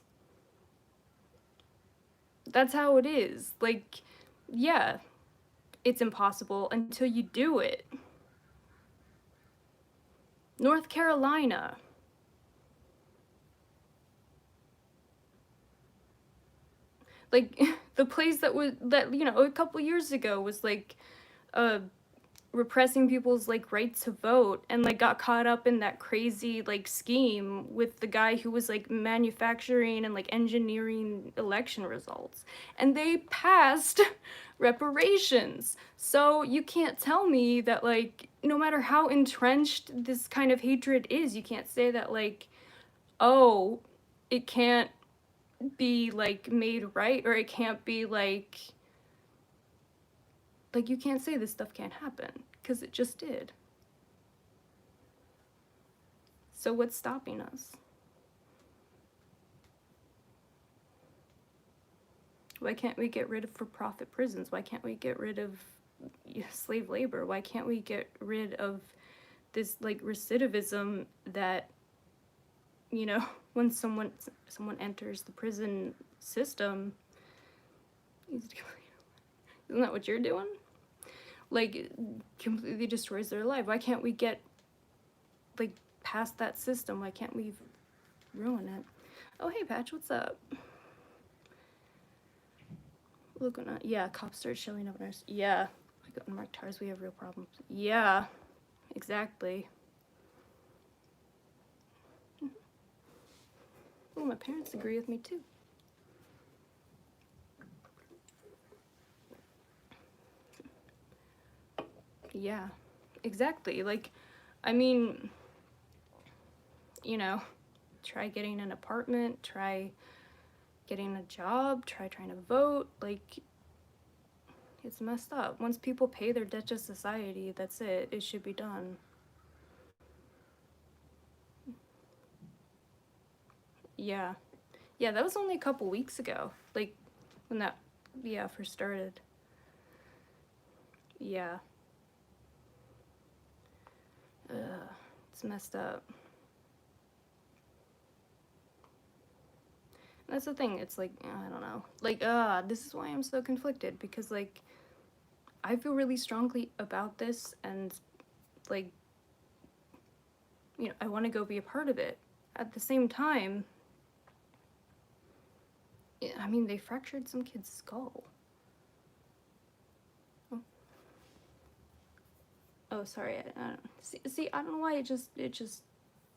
That's how it is. Like, yeah, it's impossible until you do it. North Carolina. Like the place that was that you know a couple years ago was like repressing people's like right to vote and like got caught up in that crazy like scheme with the guy who was like manufacturing and like engineering election results, and they passed reparations. So you can't tell me that like no matter how entrenched this kind of hatred is, you can't say that like, oh, it can't be like made right, or it can't be like you can't say this stuff can't happen because it just did. So what's stopping us? Why can't we get rid of for-profit prisons? Why can't we get rid of slave labor? Why can't we get rid of this like recidivism that, you know, when someone enters the prison system, isn't that what you're doing? Like, completely destroys their life. Why can't we get like past that system? Why can't we ruin it? Oh hey Patch, what's up? Look, yeah, cops started showing up in our, yeah, like unmarked cars, we have real problems. Yeah, exactly. Oh, my parents agree with me too. Yeah, exactly. Like, I mean, you know, try getting an apartment, try getting a job, try trying to vote. Like, it's messed up. Once people pay their debt to society, that's it. It should be done. Yeah. Yeah, that was only a couple weeks ago. Like, when that, yeah, first started. Yeah. Ugh, it's messed up. That's the thing, it's like, I don't know. Like, this is why I'm so conflicted, because, like, I feel really strongly about this, and, like, you know, I want to go be a part of it. At the same time, I mean, they fractured some kid's skull. Oh, sorry, I don't see, I don't know why it just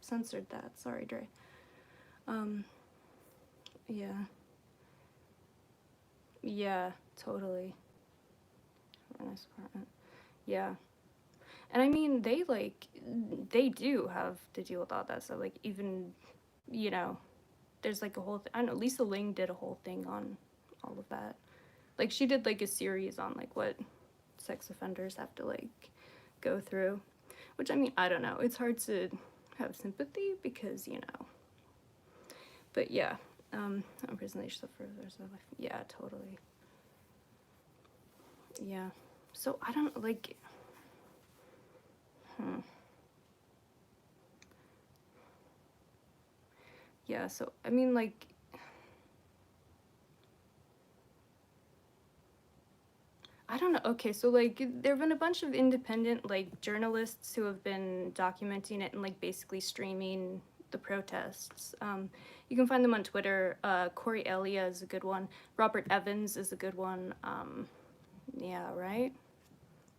censored that. Sorry, Dre. Yeah. Yeah, totally. A nice apartment. Yeah. And I mean, they do have to deal with all that stuff. Like, even, you know, there's like a whole, I don't know, Lisa Ling did a whole thing on all of that. Like, she did like a series on like what sex offenders have to like go through. Which, I mean, I don't know. It's hard to have sympathy because, you know. But yeah, impersonation for the rest of life. Yeah, totally. Yeah. So I don't like. Yeah. So I mean, like. I don't know. Okay, so like there have been a bunch of independent like journalists who have been documenting it and like basically streaming the protests. You can find them on Twitter. Corey Elia is a good one. Robert Evans is a good one. Yeah, right?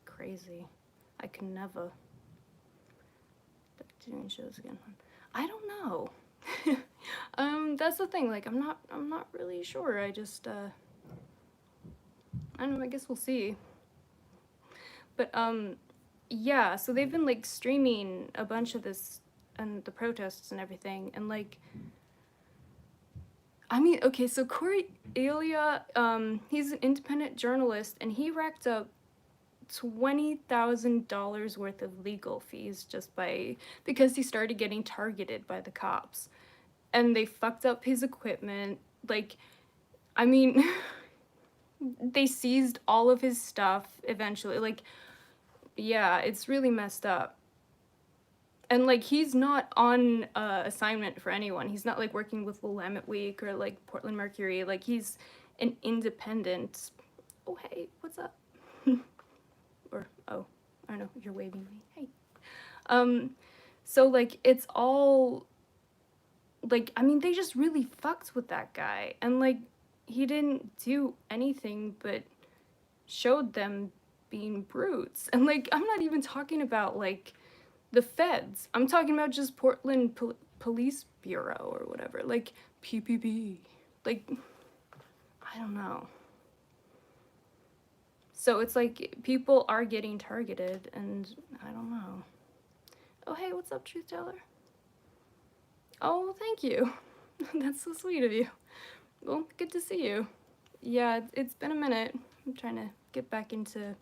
Crazy. I can never. Doing shows again. I don't know. That's the thing. Like, I'm not really sure. I just, I don't know. I guess we'll see. But yeah. So they've been like streaming a bunch of this and the protests and everything, and like. I mean, okay, so Corey Elia, he's an independent journalist, and he racked up $20,000 worth of legal fees because he started getting targeted by the cops. And they fucked up his equipment. Like, I mean, they seized all of his stuff eventually. Like, yeah, it's really messed up. And, like, he's not on assignment for anyone. He's not, like, working with Willamette Week or, like, Portland Mercury. Like, he's an independent. Oh, hey, what's up? Or, oh, I don't know, you're waving me. Hey. So, like, it's all, like, I mean, they just really fucked with that guy. And, like, he didn't do anything but showed them being brutes. And, like, I'm not even talking about, like, the feds. I'm talking about just Portland Police Bureau or whatever. Like, PPB. Like, I don't know. So it's like people are getting targeted, and I don't know. Oh, hey, what's up, Truth Teller? Oh, thank you. That's so sweet of you. Well, good to see you. Yeah, it's been a minute. I'm trying to get back into,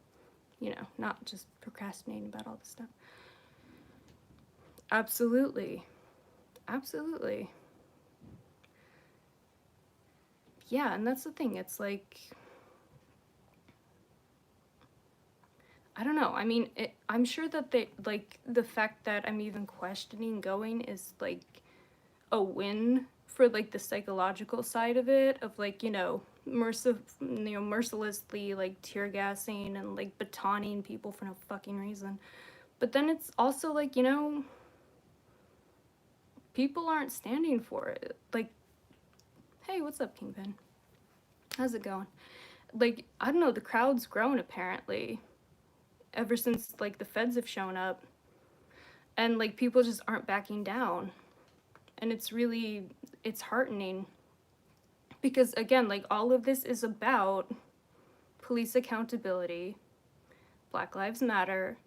not just procrastinating about all this stuff. Absolutely. Absolutely. Yeah, and that's the thing. It's like, I don't know. I mean, I'm sure that the fact that I'm even questioning going is, like, a win for, like, the psychological side of it, of, like, mercilessly, like, tear gassing and, like, batoning people for no fucking reason. But then it's also, like, people aren't standing for it. Like, hey, what's up, Kingpin? How's it going? Like, I don't know, the crowd's grown, apparently, ever since, like, the feds have shown up. And, like, people just aren't backing down. And it's heartening. Because, again, like, all of this is about police accountability, Black Lives Matter.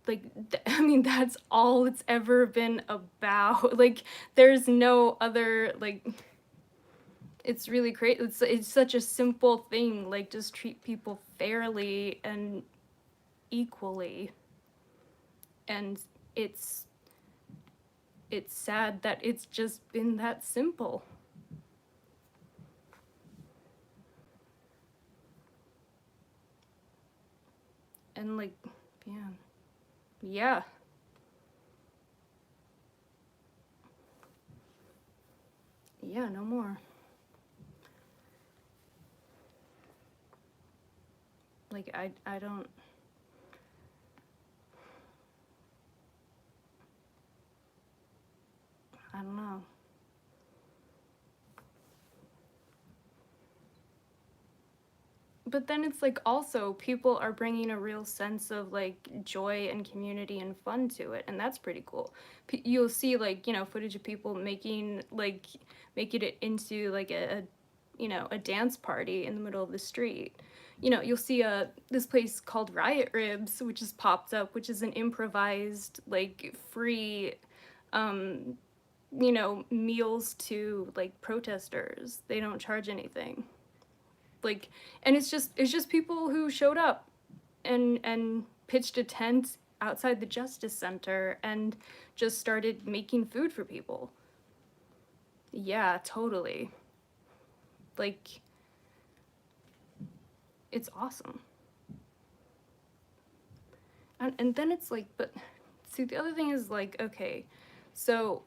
Like, I mean, that's all it's ever been about. Like, there's no other, like, it's really great. It's such a simple thing. Like, just treat people fairly and equally. And it's sad that it's just been that simple. And, like, yeah. Yeah. Yeah, no more. Like, I don't... I don't know. But then it's like also people are bringing a real sense of, like, joy and community and fun to it, and that's pretty cool. You'll see, like, footage of people making it into, like, a dance party in the middle of the street. You'll see this place called Riot Ribs, which has popped up, which is an improvised, like, free meals to, like, protesters. They don't charge anything. Like, and it's just people who showed up and pitched a tent outside the Justice Center and just started making food for people. Yeah, totally. Like, it's awesome. And then it's like, but see, the other thing is, like, okay, so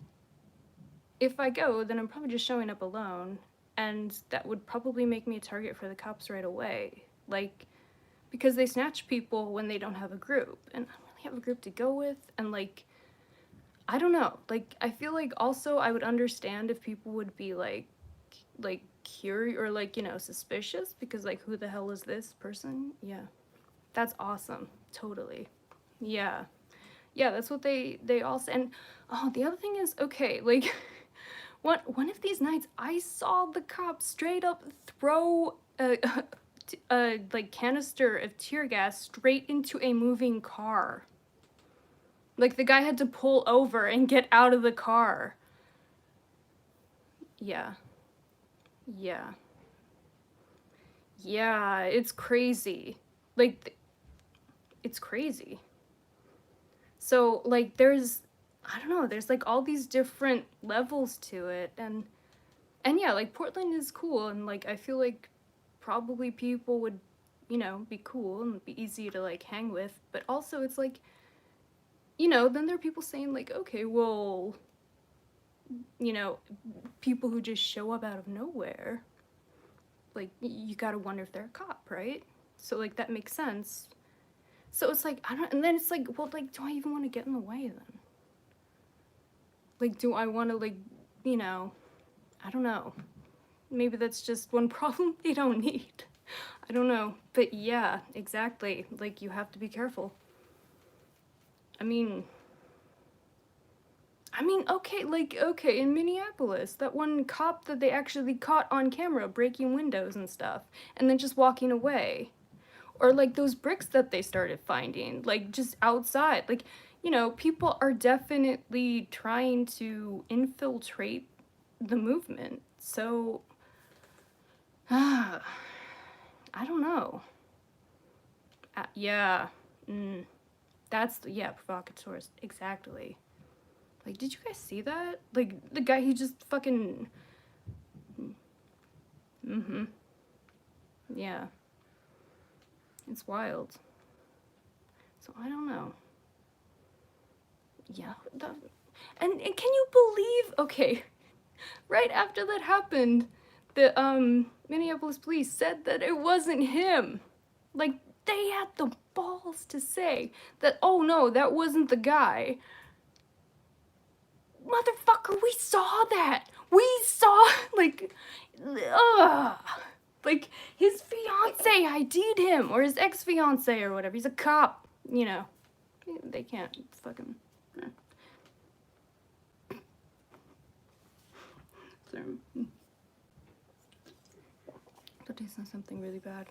if I go, then I'm probably just showing up alone, and that would probably make me a target for the cops right away. Like, because they snatch people when they don't have a group, and I don't really have a group to go with, and, like, I don't know. Like, I feel like also I would understand if people would be, like, curious or, like, suspicious, because, like, who the hell is this person? Yeah. That's awesome. Totally. Yeah. Yeah, that's what they all say. And, oh, the other thing is, okay, like, one of these nights, I saw the cops straight up throw a like, canister of tear gas straight into a moving car. Like, the guy had to pull over and get out of the car. Yeah. Yeah. Yeah, it's crazy. like, it's crazy. So, like, there's, I don't know, there's, like, all these different levels to it, and yeah, like, Portland is cool, and, like, I feel like probably people would, you know, be cool and be easy to, like, hang with, but also it's, like, you know, then there are people saying, like, okay, well, you know, people who just show up out of nowhere, like, you gotta wonder if they're a cop, right? So, like, that makes sense. So it's like, I don't, and then it's like, well, like, do I even want to get in the way then? Like, do I want to, like, you know, I don't know. Maybe that's just one problem they don't need. I don't know. But yeah, exactly. Like, you have to be careful. I mean, okay, like, okay, in Minneapolis, that one cop that they actually caught on camera breaking windows and stuff, and then just walking away. Or, like, those bricks that they started finding, like, just outside. Like, you know, people are definitely trying to infiltrate the movement. So, I don't know. Yeah. That's, yeah, provocateur. Exactly. Like, did you guys see that? Like, the guy, he just fucking... Yeah. It's wild. So, I don't know. Yeah. And can you believe... Okay. Right after that happened, the, Minneapolis police said that it wasn't him. Like, they had the balls to say that, oh no, that wasn't the guy. Motherfucker, we saw that. We saw, like, ugh. Like, his fiance ID'd him, or his ex-fiance, or whatever. He's a cop, you know. They can't fucking... Sorry. But they said something really bad.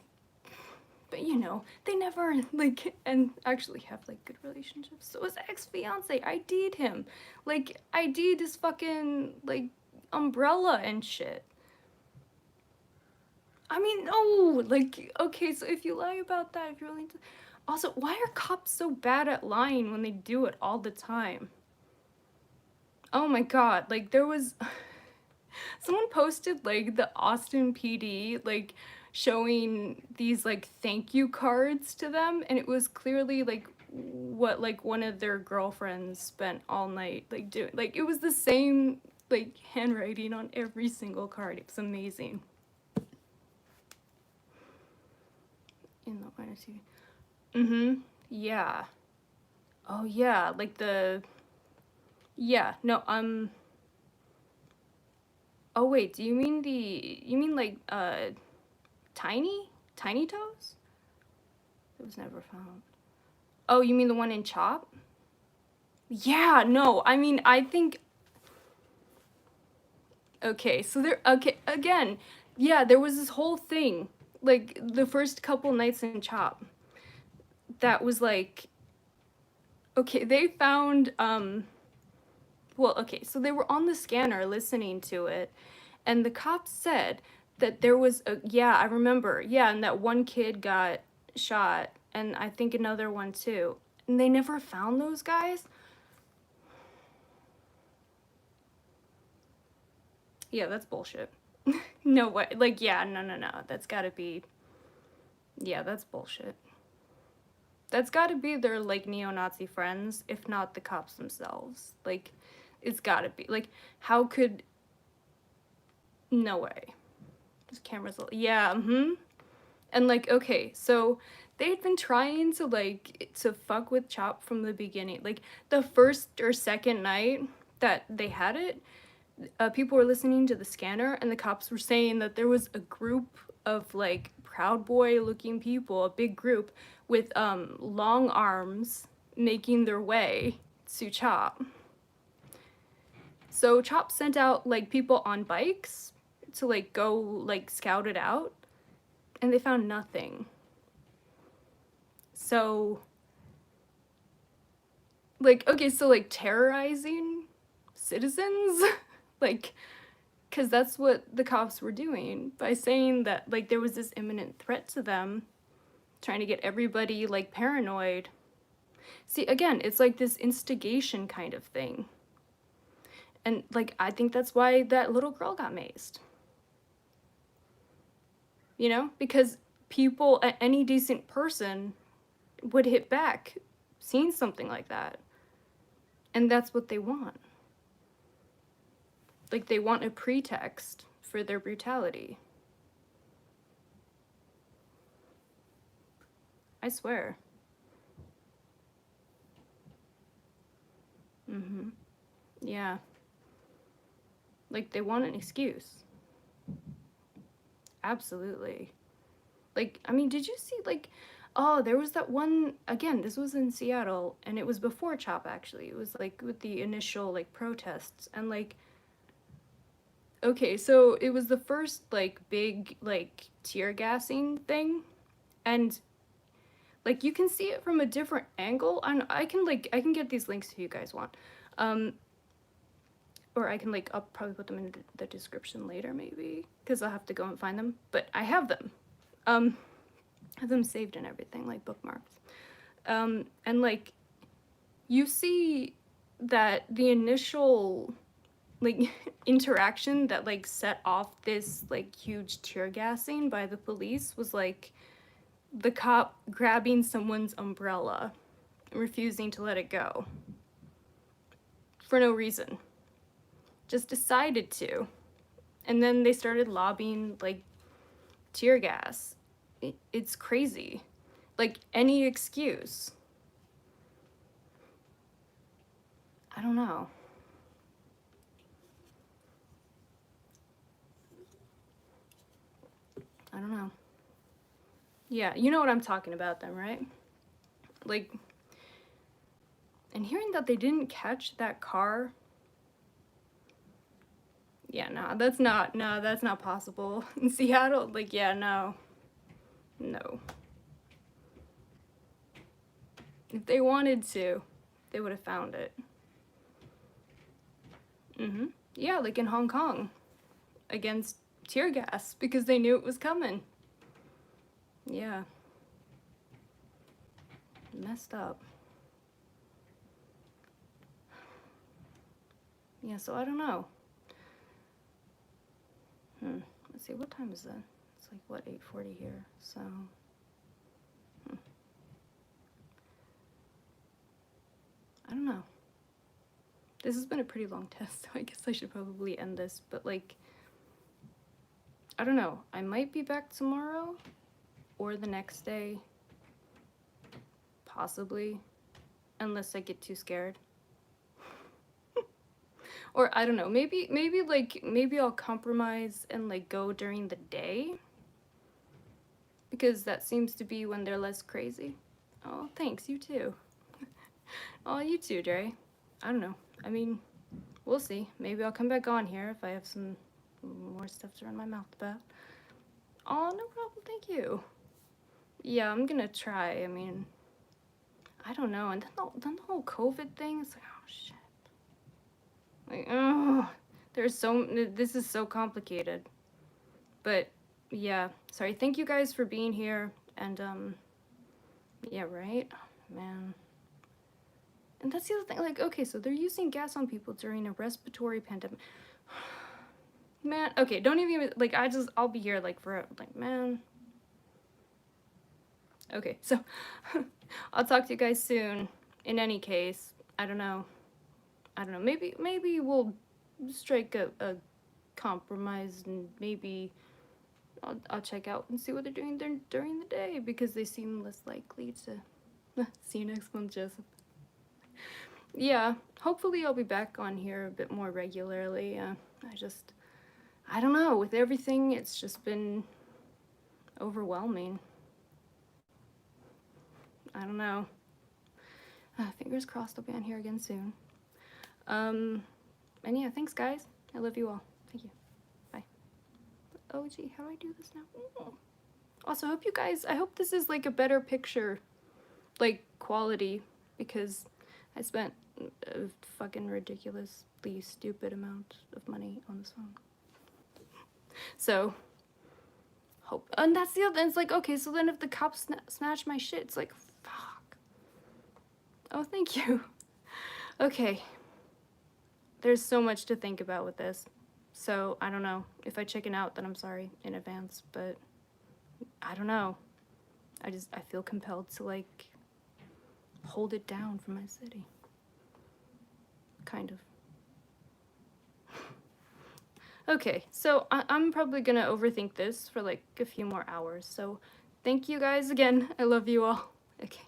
But, you know, they never, like, and actually have, like, good relationships. So his ex-fiance ID'd him. Like, ID'd his fucking, like, umbrella and shit. I mean, no, like, okay, so if you lie about that, if you're willing to... Also, why are cops so bad at lying when they do it all the time? Oh my god, like, there was... Someone posted, like, the Austin PD, like, showing these, like, thank you cards to them, and it was clearly, like, what, like, one of their girlfriends spent all night, like, doing. Like, it was the same, like, handwriting on every single card. It was amazing. In the minor TV. Yeah. Oh, yeah, like the... Yeah, no, Oh, wait, do you mean you mean, like, Tiny? Tiny Toes? It was never found. Oh, you mean the one in Chop? Yeah, no, I mean, I think... Okay, so okay, again, yeah, there was this whole thing, like, the first couple nights in Chop, that was, like... Okay, they found, well, okay, so they were on the scanner listening to it, and the cops said that there was a... Yeah, I remember. Yeah, and that one kid got shot, and I think another one too. And they never found those guys? Yeah, that's bullshit. No way. Like, yeah, no. That's gotta be... Yeah, that's bullshit. That's gotta be their, like, neo-Nazi friends, if not the cops themselves. Like, it's gotta be. Like, how could... No way. This camera's... Yeah, And, like, okay, so they'd been trying to, like, to fuck with Chop from the beginning. Like, the first or second night that they had it, people were listening to the scanner, and the cops were saying that there was a group of, like, Proud Boy looking people, a big group, with long arms making their way to Chop. So Chop sent out, like, people on bikes to, like, go, like, scout it out, and they found nothing. So, like, okay, so, like, terrorizing citizens? Like, because that's what the cops were doing by saying that, like, there was this imminent threat to them. trying to get everybody, like, paranoid. See, again, it's like this instigation kind of thing. And, like, I think that's why that little girl got mazed. You know? Because people, any decent person would hit back seeing something like that. And that's what they want. Like, they want a pretext for their brutality. I swear. Mm-hmm. Yeah. Like, they want an excuse. Absolutely. Like, I mean, did you see, like, oh, there was that one, again, this was in Seattle, and it was before CHOP, actually. It was, like, with the initial, like, protests, and, like, okay, so it was the first, like, big, like, tear gassing thing, and, like, you can see it from a different angle, and I can get these links if you guys want, or I can, like, I'll probably put them in the description later, maybe, because I'll have to go and find them, but I have them, I have them saved and everything, like, bookmarks, and, like, you see that the initial, like, interaction that, like, set off this, like, huge tear gassing by the police was, like, the cop grabbing someone's umbrella and refusing to let it go. For no reason. Just decided to. And then they started lobbing, like, tear gas. It's crazy. Like, any excuse. I don't know. I don't know. Yeah, you know what I'm talking about then, right? Like, and hearing that they didn't catch that car, yeah, no, that's not possible. In Seattle, like, yeah, no. If they wanted to, they would have found it. Yeah, like in Hong Kong, against tear gas, because they knew it was coming. Yeah. Messed up. Yeah, so I don't know. Let's see, what time is it? It's like, what, 8:40 here, so... I don't know. This has been a pretty long test, so I guess I should probably end this, but, like... I don't know. I might be back tomorrow, or the next day. Possibly. Unless I get too scared. Or, I don't know, maybe I'll compromise and, like, go during the day. Because that seems to be when they're less crazy. Oh, thanks, you too. Oh, you too, Dre. I don't know. I mean, we'll see. Maybe I'll come back on here if I have some more stuff to run my mouth about. Oh, no problem, thank you. Yeah, I'm gonna try, I mean, I don't know. And then the whole COVID thing, it's like, oh, shit. Like, oh, this is so complicated. But, yeah, sorry, thank you guys for being here, and, yeah, right? Oh, man. And that's the other thing, like, okay, so they're using gas on people during a respiratory pandemic. Man, okay, don't even, like, I'll be here, like, forever, like, man. Okay, so, I'll talk to you guys soon. In any case, I don't know, maybe we'll strike a compromise, and maybe I'll check out and see what they're doing during the day, because they seem less likely to... See you next month, Joseph. Yeah, hopefully I'll be back on here a bit more regularly. I don't know, with everything, it's just been overwhelming. I don't know. Fingers crossed I'll be on here again soon. And yeah, thanks guys. I love you all. Thank you. Bye. Oh gee, how do I do this now? Also, I hope this is like a better picture, like, quality, because I spent a fucking ridiculously stupid amount of money on this phone. So, hope. And that's the other, it's like, okay, so then if the cops smash my shit, it's like, fuck. Oh, thank you. Okay. There's so much to think about with this. So, I don't know. If I chicken out, then I'm sorry in advance, but I don't know. I feel compelled to, like, hold it down for my city. Kind of. Okay, so I'm probably gonna overthink this for like a few more hours. So thank you guys again. I love you all. Okay.